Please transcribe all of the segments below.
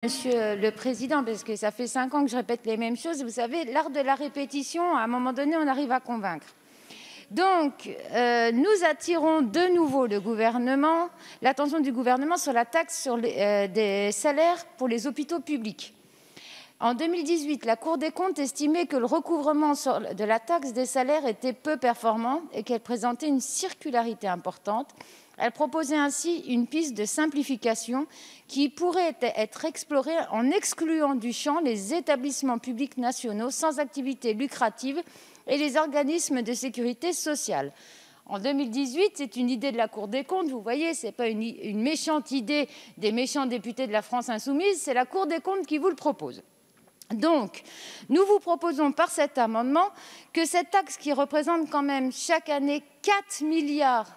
Monsieur le Président, parce que ça fait 5 ans que je répète les mêmes choses. Vous savez, l'art de la répétition, à un moment donné, on arrive à convaincre. Donc, nous attirons de nouveau l'attention du gouvernement sur la taxe sur des salaires pour les hôpitaux publics. En 2018, la Cour des comptes estimait que le recouvrement de la taxe des salaires était peu performant et qu'elle présentait une circularité importante. Elle proposait ainsi une piste de simplification qui pourrait être explorée en excluant du champ les établissements publics nationaux sans activité lucrative et les organismes de sécurité sociale. En 2018, c'est une idée de la Cour des comptes. Vous voyez, ce n'est pas une méchante idée des méchants députés de la France insoumise, c'est la Cour des comptes qui vous le propose. Donc, nous vous proposons par cet amendement que cette taxe qui représente quand même chaque année 4 milliards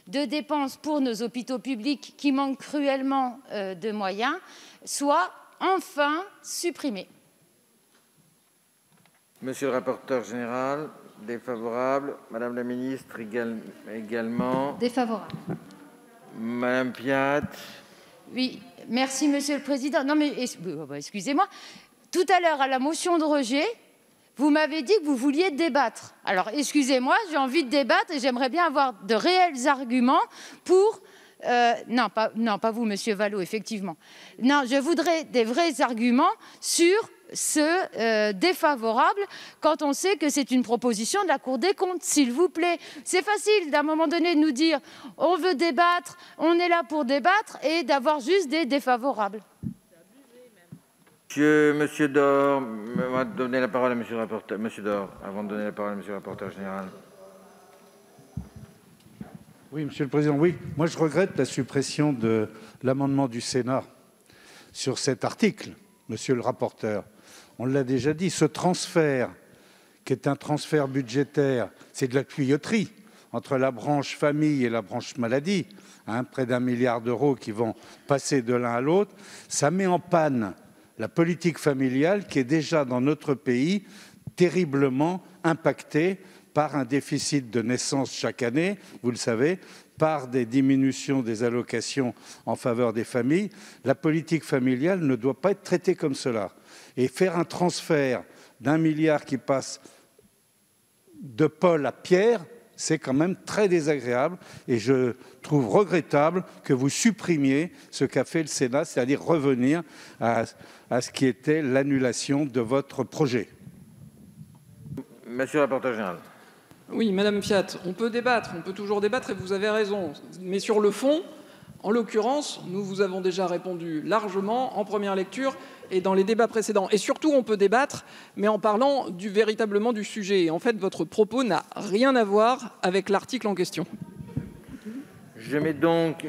de dépenses pour nos hôpitaux publics qui manquent cruellement de moyens soit enfin supprimée. Monsieur le rapporteur général, défavorable. Madame la ministre également. Défavorable. Madame Piat. Oui, merci Monsieur le Président. Non mais excusez-moi. Tout à l'heure, à la motion de rejet, vous m'avez dit que vous vouliez débattre. Alors, excusez-moi, j'ai envie de débattre et j'aimerais bien avoir de réels arguments pour... non, pas vous, Monsieur Vallaud, effectivement. Non, je voudrais des vrais arguments sur ce défavorable quand on sait que c'est une proposition de la Cour des comptes, s'il vous plaît. C'est facile d'un moment donné de nous dire on veut débattre, on est là pour débattre et d'avoir juste des défavorables. Monsieur Dor, on va donner la parole à Monsieur le rapporteur. Monsieur Dor, avant de donner la parole à Monsieur le rapporteur général. Oui, Monsieur le Président, oui. Moi, je regrette la suppression de l'amendement du Sénat sur cet article, Monsieur le rapporteur. On l'a déjà dit, ce transfert, qui est un transfert budgétaire, c'est de la tuyauterie entre la branche famille et la branche maladie, près d'1 milliard d'euros qui vont passer de l'un à l'autre. Ça met en panne la politique familiale qui est déjà dans notre pays terriblement impactée par un déficit de naissance chaque année, vous le savez, par des diminutions des allocations en faveur des familles. La politique familiale ne doit pas être traitée comme cela. Et faire un transfert d'1 milliard qui passe de Paul à Pierre, c'est quand même très désagréable et je trouve regrettable que vous supprimiez ce qu'a fait le Sénat, c'est-à-dire revenir à ce qui était l'annulation de votre projet. Monsieur le rapporteur général. Oui, Madame Fiat, on peut débattre, on peut toujours débattre et vous avez raison. Mais sur le fond, en l'occurrence, nous vous avons déjà répondu largement en première lecture et dans les débats précédents. Et surtout, on peut débattre, mais en parlant véritablement du sujet. Et en fait, votre propos n'a rien à voir avec l'article en question. Je mets donc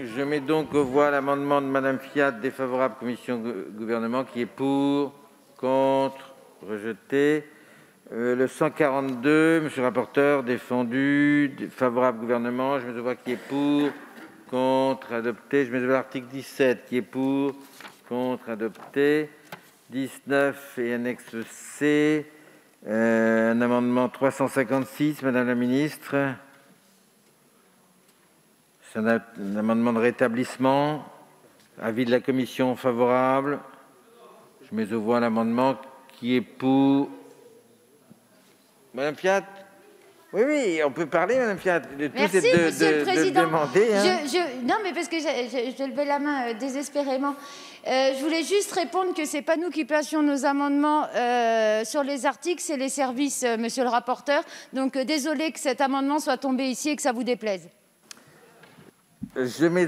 aux voix l'amendement de Madame Fiat, défavorable, commission gouvernement, qui est pour, contre, rejeté. Le 142, monsieur le rapporteur, défendu, favorable gouvernement. Je mets aux voix qui est pour, contre, adopté. Je mets aux voix l'article 17 qui est pour, contre, adopté. 19 et annexe C. Un amendement 356, Madame la ministre. C'est un amendement de rétablissement. Avis de la commission favorable. Je mets aux voix l'amendement qui est pour. Madame Fiat. Oui, on peut parler, Madame Fiat. Merci, Monsieur le Président. Demander, non, mais parce que je levais la main désespérément. Je voulais juste répondre que ce n'est pas nous qui placions nos amendements sur les articles, c'est les services, Monsieur le rapporteur. Donc, désolé que cet amendement soit tombé ici et que ça vous déplaise. Je mets